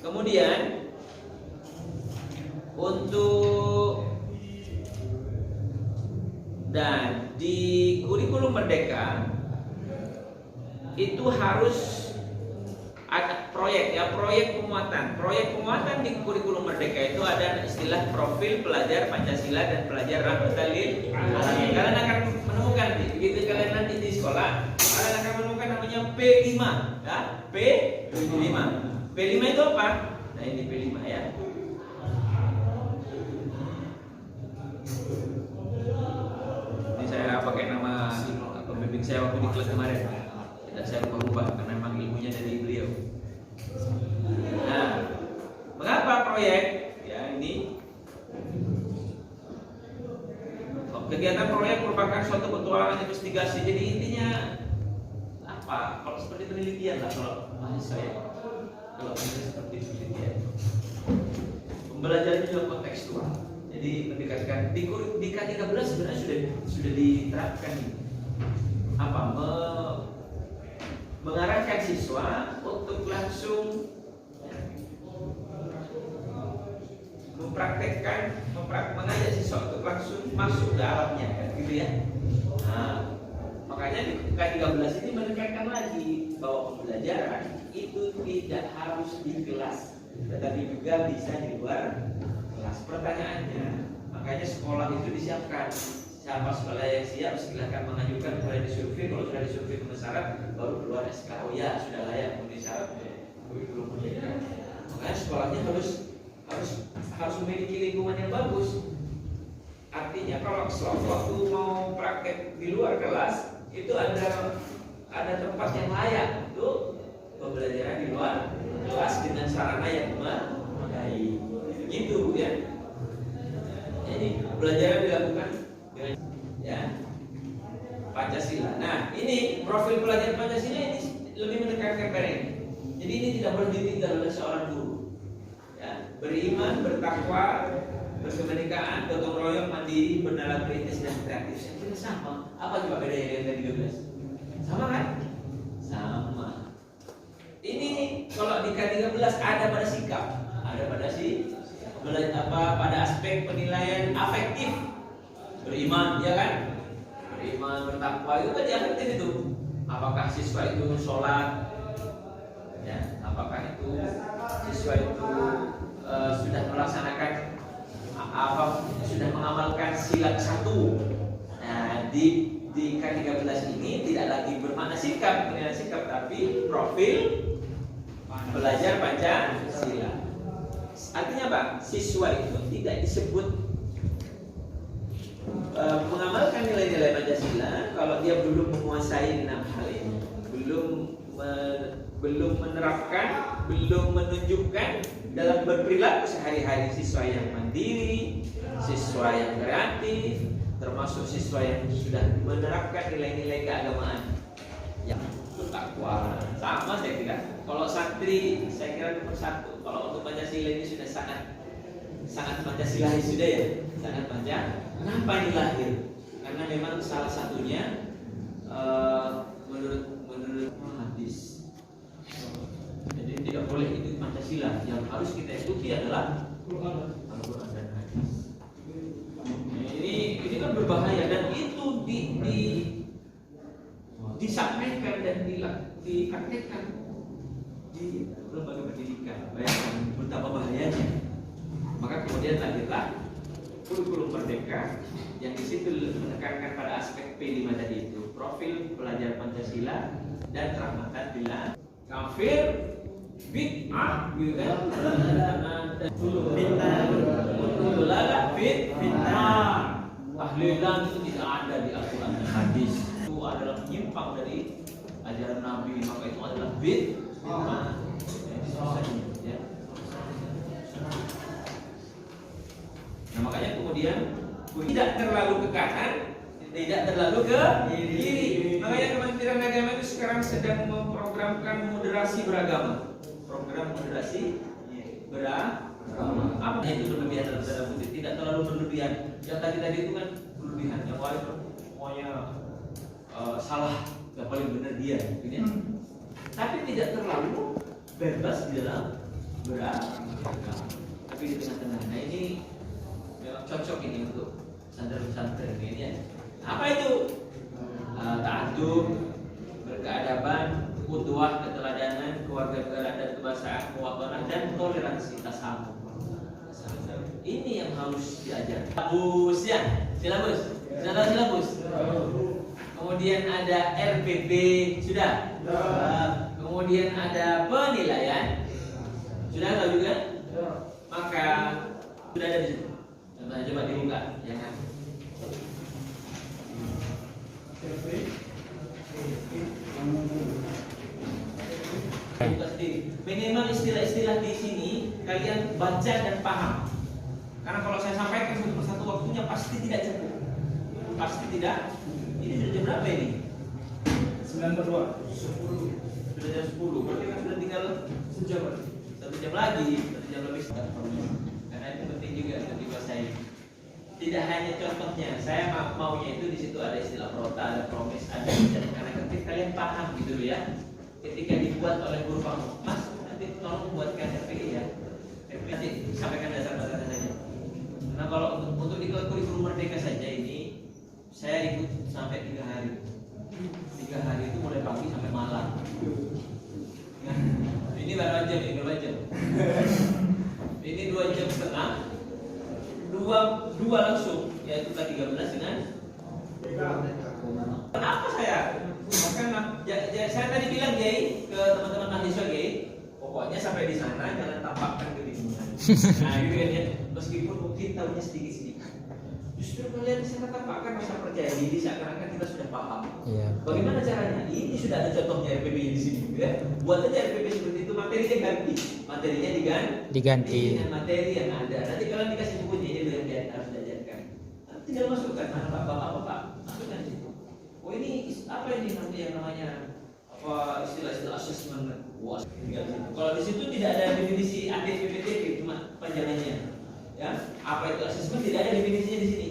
Kemudian untuk dan di kurikulum Merdeka itu harus ada proyek ya, proyek pemuatan di kurikulum Merdeka itu ada istilah profil pelajar Pancasila dan pelajar rahmatan lil alamin. Kalian akan menemukan begitu kalian nanti di sekolah, kalian akan menemukan namanya P5 ya, P5. P5 itu apa? Nah ini P5 ya. Ini saya pakai nama pembimbing saya waktu di kelas kemarin. Tidak saya ubah karena memang ilmunya dari beliau. Nah, mengapa proyek? Ya ini kegiatan proyek merupakan suatu petualangan investigasi. Jadi intinya apa? Kalau seperti penelitian lah kalau mahasiswa ya. Kalau seperti penelitian. Pembelajarannya juga kontekstual. Jadi mendekatkan di K13 sebenarnya sudah diterapkan apa? Mengarahkan siswa untuk langsung mengajak siswa untuk langsung masuk ke alamnya kan gitu ya. Nah, makanya di K13 ini menekankan lagi bahwa pembelajaran itu tidak harus di kelas, tetapi juga bisa di luar kelas. Pertanyaannya, makanya sekolah itu disiapkan. Siapa sekolah yang siap silahkan mengajukan mulai disurvei. Kalau sudah disurvei memenuhi syarat baru keluar SK. Oh ya sudah layak memenuhi syarat belum merdeka. Makanya sekolahnya harus memiliki lingkungan yang bagus. Artinya kalau waktu mau praktek di luar kelas itu ada tempat yang layak untuk pembelajaran di luar kelas dengan sarana yang memadai. Begitu ya. Jadi pembelajaran dilakukan ya Pancasila. Nah ini profil pelajar Pancasila ini lebih menekankan pada ini. Jadi ini tidak boleh ditinggal oleh seorang guru. Ya, beriman, bertakwa, berkebenekaan, gotong royong, mandiri, bernalar, berintis dan kreatif. Saya kira sama. Apa coba bedanya dengan K13? Sama kan? Sama. Ini kalau di K13 ada pada sikap, ada pada pada aspek penilaian afektif. Beriman, ya kan? Beriman, bertakwa itu tadi afektif itu. Apakah siswa itu sholat? Ya, apakah itu siswa itu sudah melaksanakan sudah mengamalkan silat 1? Nah, di K13 ini tidak lagi bermakna sikap, penilaian sikap, tapi profil belajar Pancasila. Artinya apa? Siswa itu tidak disebut mengamalkan nilai-nilai Pancasila kalau dia belum menguasai 6 hal ini, belum menerapkan, belum menunjukkan dalam berperilaku sehari-hari. Siswa yang mandiri, siswa yang kreatif, termasuk siswa yang sudah menerapkan nilai-nilai keagamaan yang bertakwa. Sama saya kira. Kalau santri saya kira nomor 1. Kalau untuk Pancasila ini sudah sangat Pancasilais sudah ya, sangat Pancasila. Kenapa ini lahir? Karena memang salah satunya menurut hadis. Jadi tidak boleh ikut Pancasila. Yang harus kita ikuti adalah Al-Quran dan hadis. Ini kan berbahaya dan itu disampaikan dan dipraktekkan di lembaga pendidikan. Bayangkan betapa bahayanya. Maka kemudian lahirlah kurikulum Merdeka yang di situ menekankan pada aspek P5 tadi itu, profil pelajar Pancasila dan rahmatan bila kafir bid'ah gitu kan, bid'ah bid'ah tahlilan itu tidak ada di Al-Quran dan hadis. Itu adalah menyimpang dari ajaran Nabi, maka itu adalah bid'ah. Ya. Nah makanya kemudian tidak terlalu ke kanan, tidak terlalu ke kiri. Makanya Kementerian Agama itu sekarang sedang memprogramkan moderasi beragama. Program moderasi beragama. Apa itu berlebihan dalam tanda kutip? Tidak terlalu berlebihan. Yang tadi itu kan berlebihan. Yang lain semuanya salah, yang paling benar dia. Gitu ya. Tapi tidak terlalu bebas di dalam berat, tapi di tengah-tengah. Nah ini memang cocok ini untuk pesantren-pesantren ini ya. Apa itu? Ta'adub, berkeadaban, qudwah, keteladanan, kewarganegaraan dan kebangsaan, muwatanah dan toleransi, tasamuh. Ini yang harus diajar. Silabus ya, silabus. Sudah tahu silabus? Kemudian ada RPP, sudah. Kemudian ada penilaian, sudah tahu juga. Maka sudah ada di situ. Coba dibuka, jangan. Buka sendiri. Minimal istilah-istilah di sini kalian baca dan paham. Karena kalau saya sampaikan satu persatu waktunya pasti tidak cukup. Pasti tidak. Ini sudah jam berapa ini? 9:02. 10. Sudah jam 10. Berarti kan sudah tinggal sejam. 1 jam lagi, 1 jam lebih. Karena itu penting juga untuk dikuasai. Tidak hanya contohnya, saya maunya itu di situ ada istilah prota, ada promis, ada bicara. Karena ketika kalian paham gitu ya. Ketika dibuat oleh guru kamu, Mas, nanti tolong buatkan RPI ya. RPI nanti sampaikan dasar-dasarnya saja. Nah kalau untuk di kurikulum Merdeka saja ini saya ikut sampai 3 hari. 3 hari itu mulai pagi sampai malam. Nah, ini baru jam, ini berapa jam? Ini 2 jam setengah. Dua langsung, yaitu K13 dengan kenapa saya? Bahkan saya tadi bilang Kiai ke teman-teman mahasiswa Kiai, pokoknya sampai di sana jangan tampakkan kebingungan. Nah gitu kan ya, meskipun mungkin tahunya sedikit-sedikit. Justru kalian di sana tampakkan rasa percaya diri seakan-akan kita sudah paham. Iya. Bagaimana caranya? Ini sudah ada contohnya RPP di sini, ya. Buat aja RPP seperti itu, materinya ganti, materinya diganti dengan materi yang ada. Nanti kalian dikasih bukunya ini yang harus diajarkan. Nanti tinggal masukkan, bapak, masukkan di situ. Oh ini apa ini namanya apa istilah-istilah assessment? Wah, kalau di situ tidak ada definisi aktif PPTP, cuma panjangannya. Ya, apa itu assessment tidak ada definisinya di sini.